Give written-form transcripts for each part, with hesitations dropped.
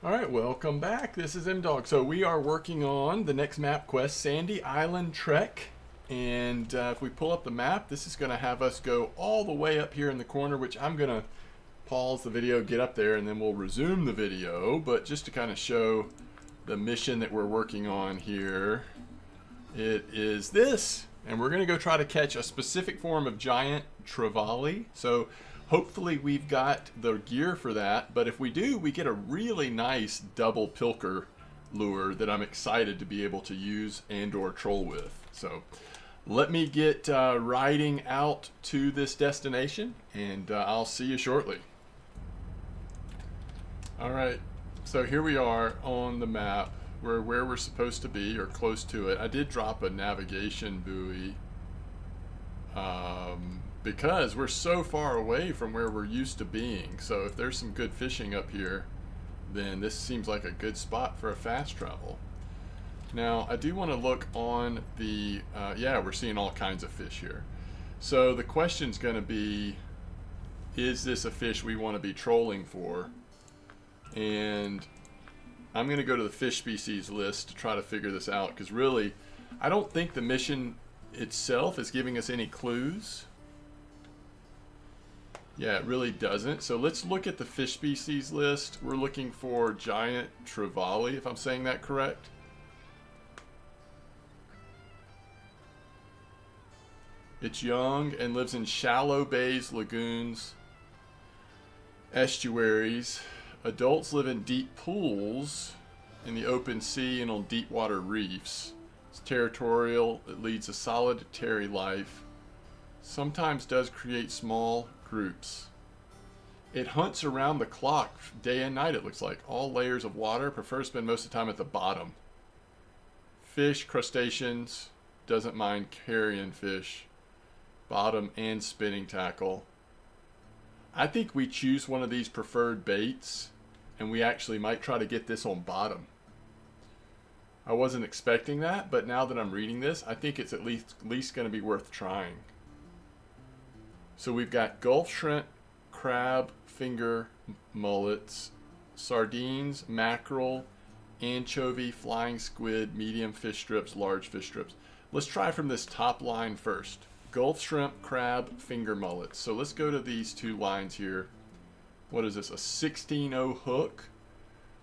Alright, welcome back. This is M-Dog. So we are working on the next map quest, Sandy Island Trek. And if we pull up the map, this is going to have us go all the way up here in the corner, which I'm going to pause the video, get up there, and then we'll resume the video. But just to kind of show the mission that we're working on here, it is this. And we're going to go try to catch a specific form of giant trevally. So hopefully we've got the gear for that, but if we do, we get a really nice double pilker lure that I'm excited to be able to use and or troll with. So let me get riding out to this destination, and I'll see you shortly. Alright, so here we are on the map. We're where we're supposed to be, or close to it. I did drop a navigation buoy because we're so far away from where we're used to being. So if there's some good fishing up here, then this seems like a good spot for a fast travel. Now I do want to look on the yeah, we're seeing all kinds of fish here. So the question's going to be, is this a fish we want to be trolling for? And I'm going to go to the fish species list to try to figure this out, because really I don't think the mission itself is giving us any clues. Yeah, it really doesn't. So let's look at the fish species list. We're looking for giant trevally, if I'm saying that correct. It's young and lives in shallow bays, lagoons, estuaries. Adults live in deep pools in the open sea and on deep water reefs. It's territorial. It leads a solitary life. Sometimes does create small groups. It hunts around the clock, day and night, it looks like. All layers of water. Prefers to spend most of the time at the bottom. Fish, crustaceans. Doesn't mind carrion fish. Bottom and spinning tackle. I think we choose one of these preferred baits, and we actually might try to get this on bottom. I wasn't expecting that, but now that I'm reading this, I think it's at least going to be worth trying. So we've got Gulf shrimp, crab, finger, mullets, sardines, mackerel, anchovy, flying squid, medium fish strips, large fish strips. Let's try from this top line first. Gulf shrimp, crab, finger mullets. So let's go to these two lines here. What is this? A 16-0 hook.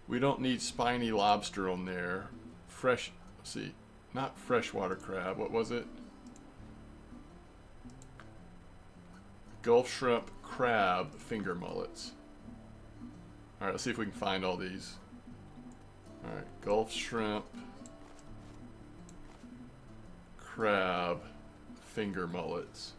We don't need spiny lobster on there. Fresh, let's see, not freshwater crab. What was it? Gulf shrimp, crab, finger mullets. All right, let's see if we can find all these. All right, Gulf shrimp, crab, finger mullets.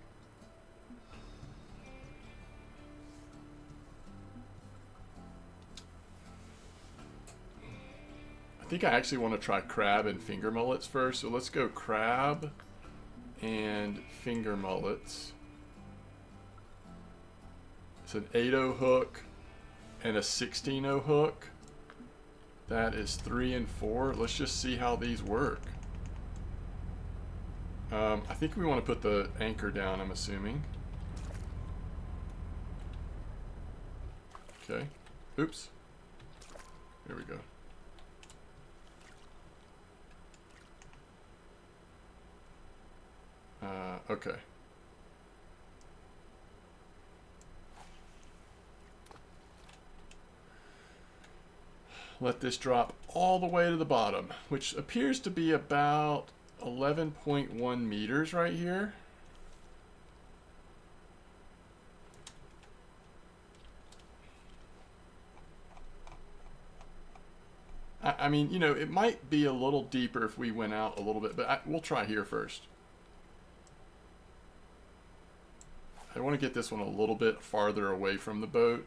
I think I actually want to try crab and finger mullets first. So let's go crab and finger mullets. It's an 8-0 hook and a 16-0 hook. That is 3 and 4. Let's just see how these work. I think we want to put the anchor down, I'm assuming. Okay. Oops. Here we go. Okay. Let this drop all the way to the bottom, which appears to be about 11.1 meters right here. I mean, you know, it might be a little deeper if we went out a little bit, but we'll try here first. I want to get this one a little bit farther away from the boat.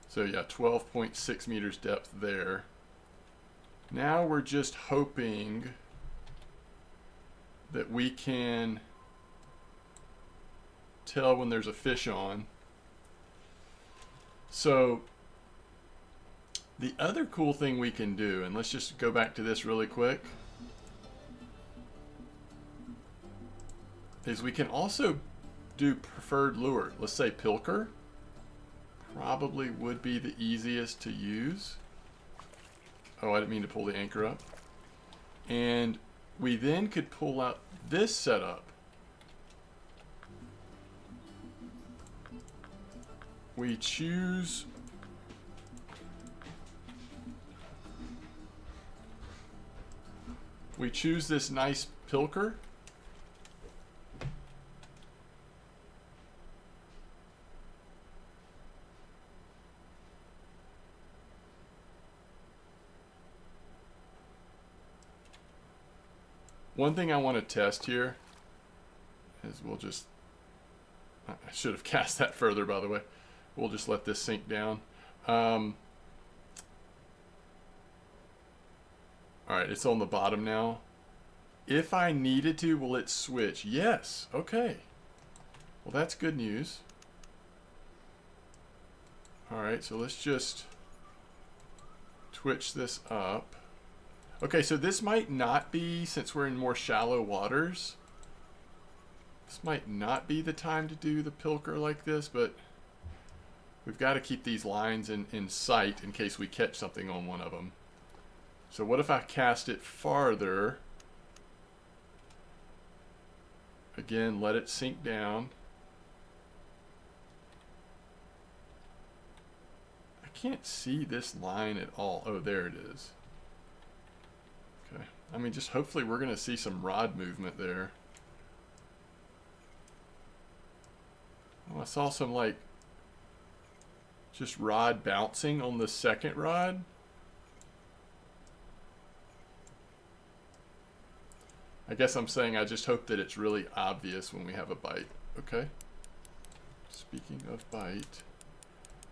So yeah, 12.6 meters depth there. Now we're just hoping that we can tell when there's a fish on. So the other cool thing we can do, and let's just go back to this really quick. is we can also do preferred lure. Let's say pilker. Probably would be the easiest to use. Oh, I didn't mean to pull the anchor up. And we then could pull out this setup. We choose this nice pilker. One thing I want to test here is we'll just, I should have cast that further, by the way. We'll just let this sink down. All right, it's on the bottom now. If I needed to, will it switch? Yes, okay. Well, that's good news. All right, so let's just twitch this up. Okay, so this might not be, since we're in more shallow waters, this might not be the time to do the pilker like this, but we've got to keep these lines in sight in case we catch something on one of them. So what if I cast it farther? Again, let it sink down. I can't see this line at all. Oh, there it is. Okay. I mean, just hopefully we're going to see some rod movement there. Oh, I saw some, like, just rod bouncing on the second rod. I guess I'm saying I just hope that it's really obvious when we have a bite. Okay. Speaking of bite.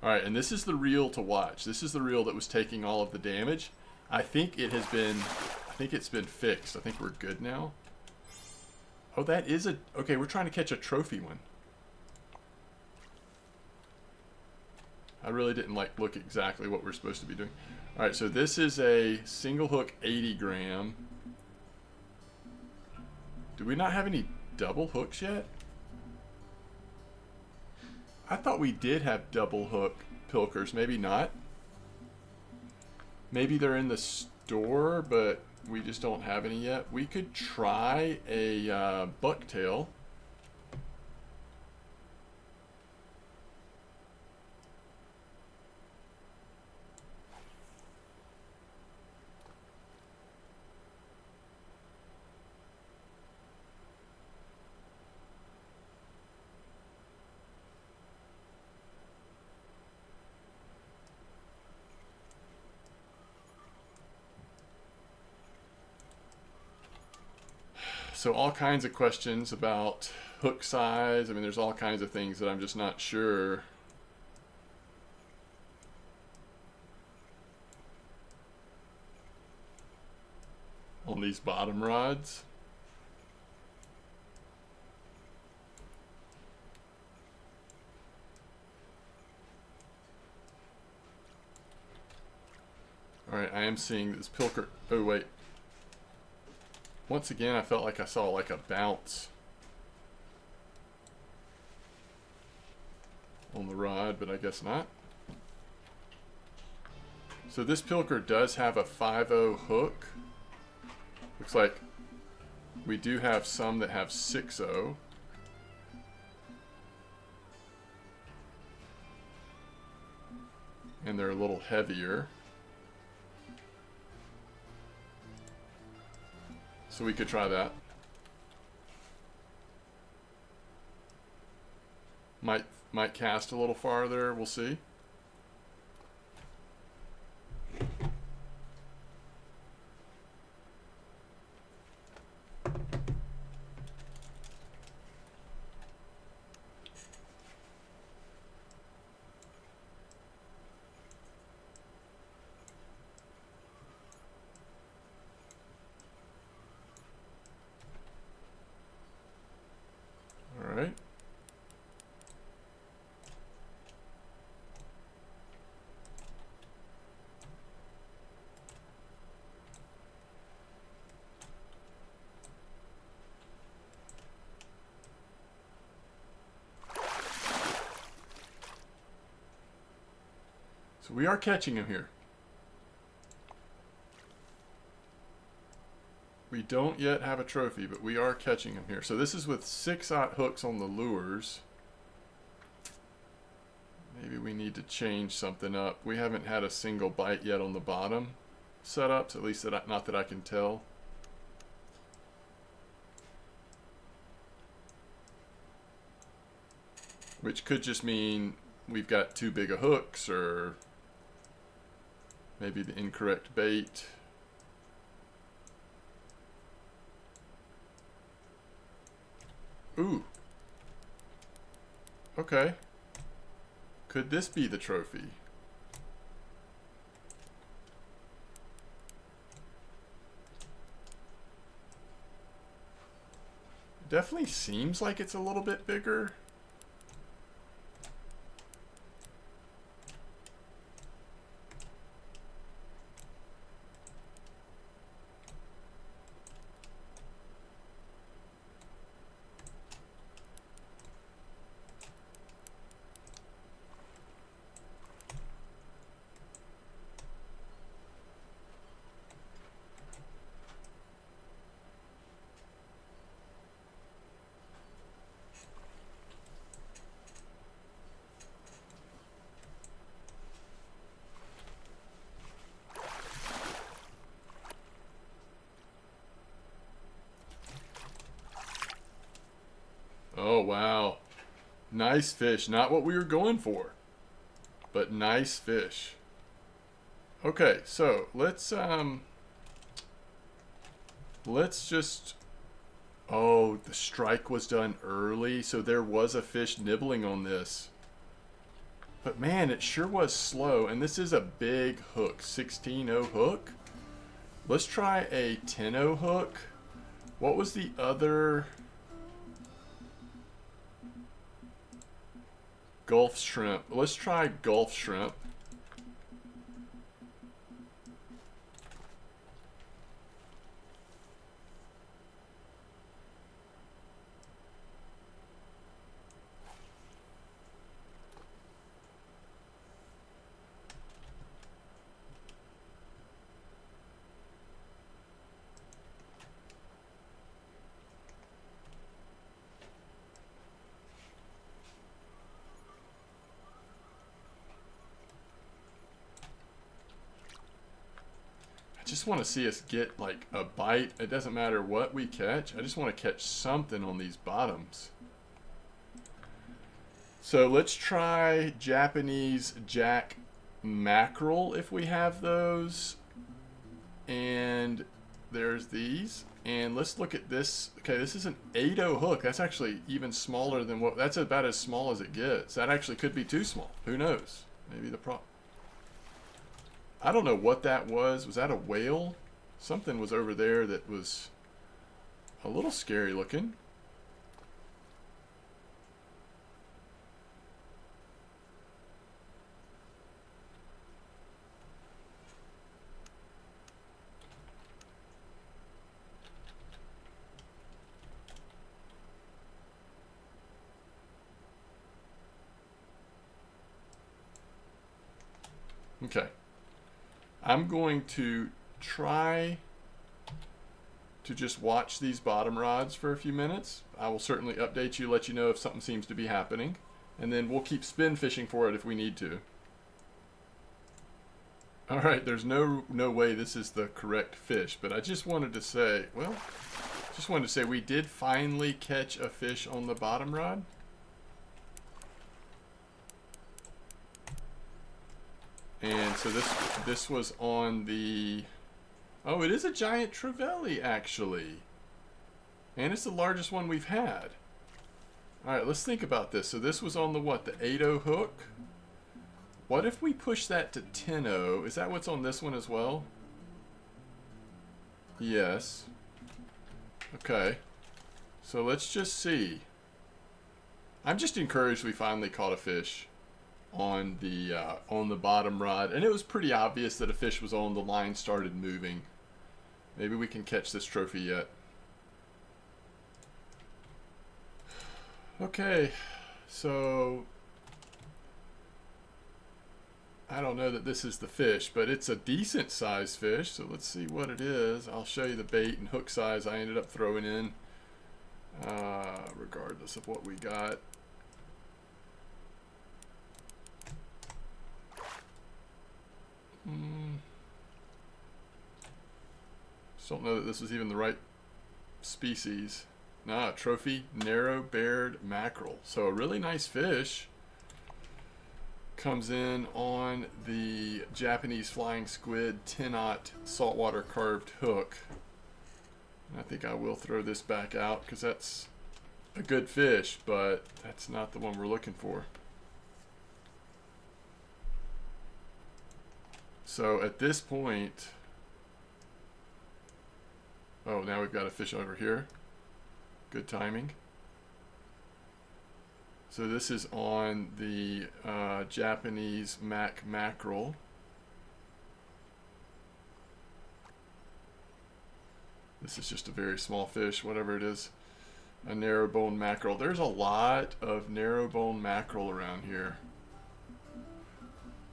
All right, and this is the reel to watch. This is the reel that was taking all of the damage. I think it has been, I think it's been fixed. I think we're good now. Oh, that is a, okay, we're trying to catch a trophy one. I really didn't like look exactly what we're supposed to be doing. All right, so this is a single hook 80 gram. Do we not have any double hooks yet? I thought we did have double hook pilkers. Maybe not. Maybe they're in the store, but we just don't have any yet. We could try a bucktail. So all kinds of questions about hook size. I mean, there's all kinds of things that I'm just not sure. On these bottom rods. All right, I am seeing this pilker. Oh, wait. Once again, I felt like I saw like a bounce on the rod, but I guess not. So this pilker does have a 5.0 hook. Looks like we do have some that have 6.0. And they're a little heavier. So we could try that. Might cast a little farther, we'll see. All right. So we are catching him here. We don't yet have a trophy, but we are catching him here. So this is with 6/0 hooks on the lures. Maybe we need to change something up. We haven't had a single bite yet on the bottom setups, at least not that I can tell. Which could just mean we've got too big of hooks, or maybe the incorrect bait. Ooh. Okay. Could this be the trophy? Definitely seems like it's a little bit bigger. Oh, wow. Nice fish. Not what we were going for, but nice fish. Okay, so let's just, oh, the strike was done early, so there was a fish nibbling on this. But man, it sure was slow, and this is a big hook, 16-0 hook. Let's try a 10-0 hook. What was the other? Gulf shrimp. Let's try Gulf shrimp. I just want to see us get like a bite. It doesn't matter what we catch. I just want to catch something on these bottoms. So let's try Japanese jack mackerel if we have those. And there's these. And let's look at this. Okay, this is an 8-0 hook. That's actually even smaller than what, that's about as small as it gets. That actually could be too small. Who knows? Maybe the problem. I don't know what that was. Was that a whale? Something was over there that was a little scary looking. Okay. I'm going to try to just watch these bottom rods for a few minutes. I will certainly update you, let you know if something seems to be happening. And then we'll keep spin fishing for it if we need to. Alright, there's no way this is the correct fish, but I just wanted to say, well, just wanted to say we did finally catch a fish on the bottom rod. And so this was on the, oh, it is a giant trevally actually. And it's the largest one we've had. Alright, let's think about this. So this was on the what, the 8-0 hook? What if we push that to 10-0? Is that what's on this one as well? Yes. Okay. So let's just see. I'm just encouraged we finally caught a fish on the bottom rod, and it was pretty obvious that a fish was on. The line started moving. Maybe we can catch this trophy yet. Okay, so I don't know that this is the fish, but it's a decent sized fish. So let's see what it is. I'll show you the bait and hook size I ended up throwing in, regardless of what we got. Just don't know that this was even the right species. Nah, trophy narrow-bared mackerel. So a really nice fish. Comes in on the Japanese flying squid 10-aught saltwater carved hook. And I think I will throw this back out because that's a good fish, but that's not the one we're looking for. So at this point, oh, now we've got a fish over here. Good timing. So this is on the Japanese mackerel. This is just a very small fish, whatever it is. A narrow-bone mackerel. There's a lot of narrow-bone mackerel around here.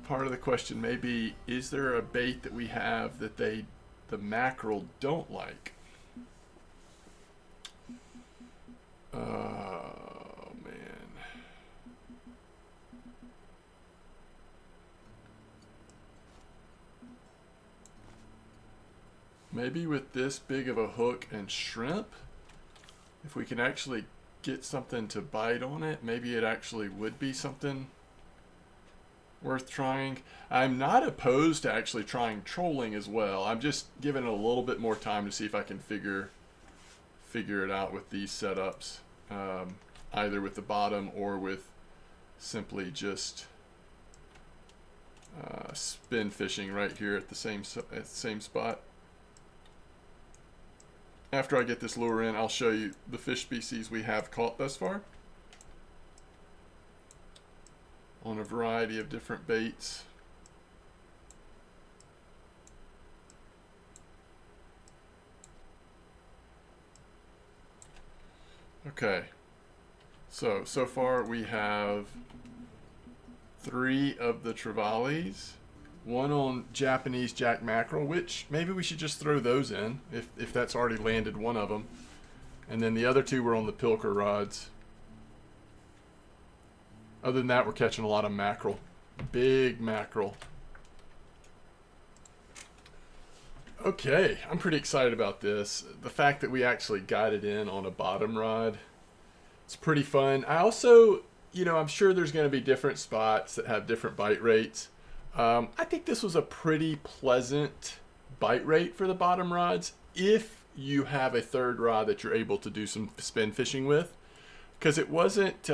Part of the question may be, is there a bait that we have that the mackerel don't like? Oh, man. Maybe with this big of a hook and shrimp, if we can actually get something to bite on it, maybe it actually would be something worth trying. I'm not opposed to actually trying trolling as well. I'm just giving it a little bit more time to see if I can figure it out with these setups, either with the bottom or with simply just spin fishing right here at the same spot. After I get this lure in, I'll show you the fish species we have caught thus far on a variety of different baits. Okay, so far we have 3 of the trevallies, 1 on Japanese jack mackerel, which maybe we should just throw those in if that's already landed one of them. And then the other 2 were on the pilker rods. Other than that, we're catching a lot of mackerel. Big mackerel. Okay, I'm pretty excited about this. The fact that we actually got it in on a bottom rod, it's pretty fun. I also, I'm sure there's going to be different spots that have different bite rates. I think this was a pretty pleasant bite rate for the bottom rods if you have a third rod that you're able to do some spin fishing with, because it wasn't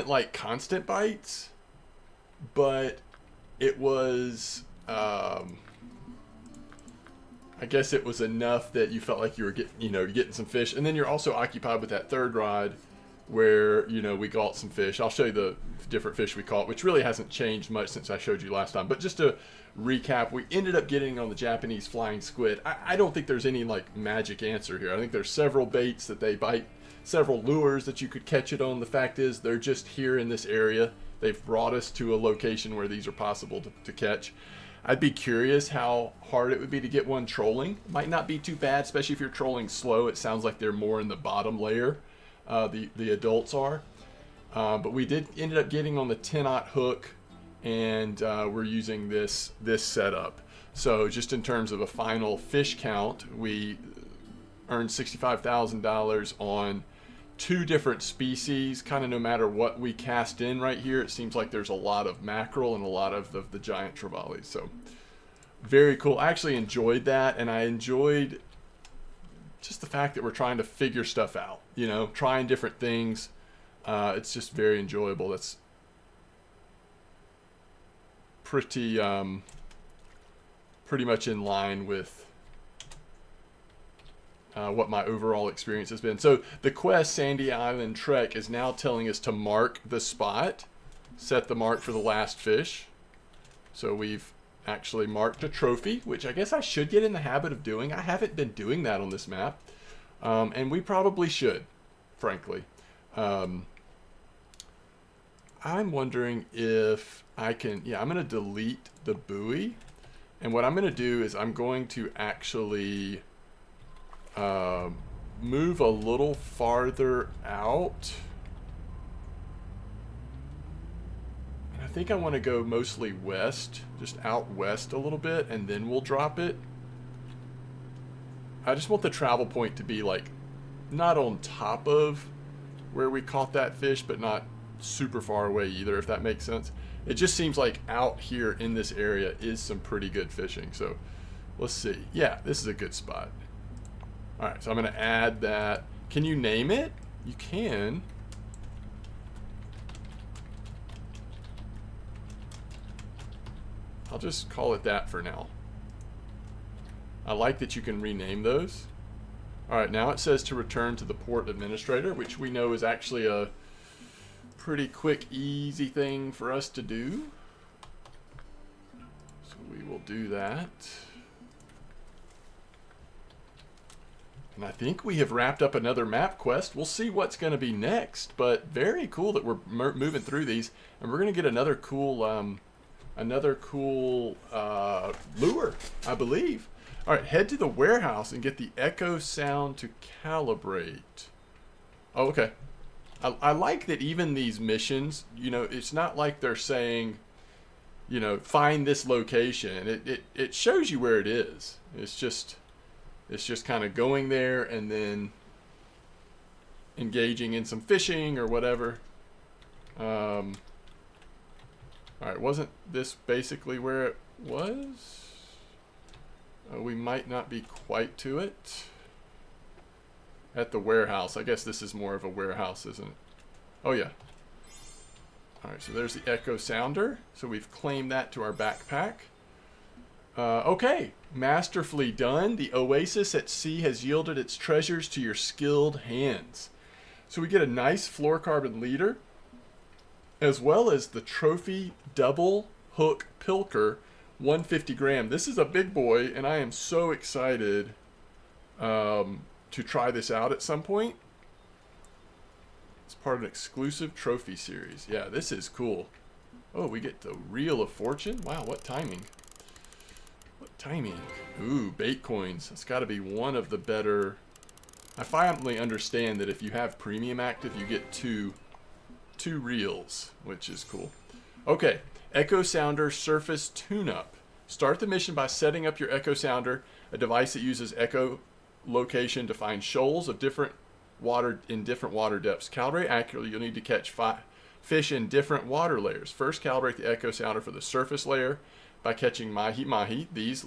like constant bites, but it was I guess it was enough that you felt like you were getting some fish, and then you're also occupied with that third rod where we caught some fish. I'll show you the different fish we caught, which really hasn't changed much since I showed you last time. But just to recap, we ended up getting on the Japanese flying squid. I don't think there's any like magic answer here. I think there's several baits that they bite, several lures that you could catch it on. The fact is they're just here in this area. They've brought us to a location where these are possible to catch. I'd be curious how hard it would be to get one trolling. Might not be too bad, especially if you're trolling slow. It sounds like they're more in the bottom layer. The adults are. But we ended up getting on the 10-aught hook, and we're using this setup. So just in terms of a final fish count, we earned $65,000 on 2 different species. Kind of no matter what we cast in right here, it seems like there's a lot of mackerel and a lot of the giant trevallies. So very cool. I actually enjoyed that, and I enjoyed just the fact that we're trying to figure stuff out, trying different things. It's just very enjoyable. That's pretty much in line with what my overall experience has been. So the Quest Sandy Island Trek is now telling us to mark the spot, set the mark for the last fish. So we've actually marked a trophy, which I guess I should get in the habit of doing. I haven't been doing that on this map, and we probably should, frankly. I'm wondering if I can, yeah, I'm going to delete the buoy. And what I'm going to do is I'm going to actually move a little farther out. I think I want to go mostly west, just out west a little bit, and then we'll drop it. I just want the travel point to be like not on top of where we caught that fish, but not super far away either, if that makes sense. It just seems like out here in this area is some pretty good fishing. So let's see. Yeah, this is a good spot. All right, so I'm going to add that. Can you name it? You can. I'll just call it that for now. I like that you can rename those. All right, now it says to return to the port administrator, which we know is actually a pretty quick, easy thing for us to do. So we will do that. And I think we have wrapped up another map quest. We'll see what's going to be next, but very cool that we're moving through these, and we're going to get another cool lure, I believe. All right, head to the warehouse and get the echo sound to calibrate. Oh, okay. I like that even these missions, you know, it's not like they're saying, you know, find this location. It shows you where it is. It's just kind of going there and then engaging in some fishing or whatever. All right, wasn't this basically where it was? We might not be quite to it. At the warehouse. I guess this is more of a warehouse, isn't it? Oh, yeah. All right, so there's the echo sounder. So we've claimed that to our backpack. Okay, masterfully done. The oasis at sea has yielded its treasures to your skilled hands. So we get a nice fluorocarbon leader, as well as the trophy double hook pilker, 150 gram. This is a big boy, and I am so excited to try this out at some point. It's part of an exclusive trophy series. Yeah, this is cool. Oh, we get the Reel of Fortune. Wow, what timing. What timing. Ooh, bait coins. It's got to be one of the better. I finally understand that if you have premium active, you get two reels, which is cool. Okay, Echo Sounder Surface Tune-Up. Start the mission by setting up your Echo Sounder, a device that uses echo location to find shoals of different water in different water depths. Calibrate accurately. You'll need to catch fish in different water layers. First, calibrate the echo sounder for the surface layer by catching mahi-mahi. These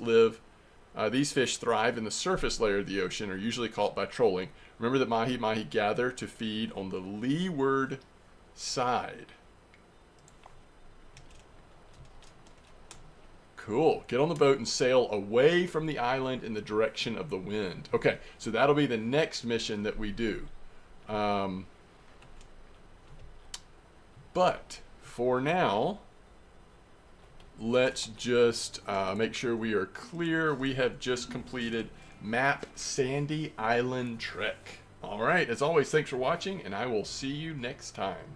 fish thrive in the surface layer of the ocean, are usually caught by trolling. Remember that mahi-mahi gather to feed on the leeward side. Cool. Get on the boat and sail away from the island in the direction of the wind. Okay, so that'll be the next mission that we do. But for now, let's just make sure we are clear. We have just completed Map Sandy Island Trek. All right, as always, thanks for watching, and I will see you next time.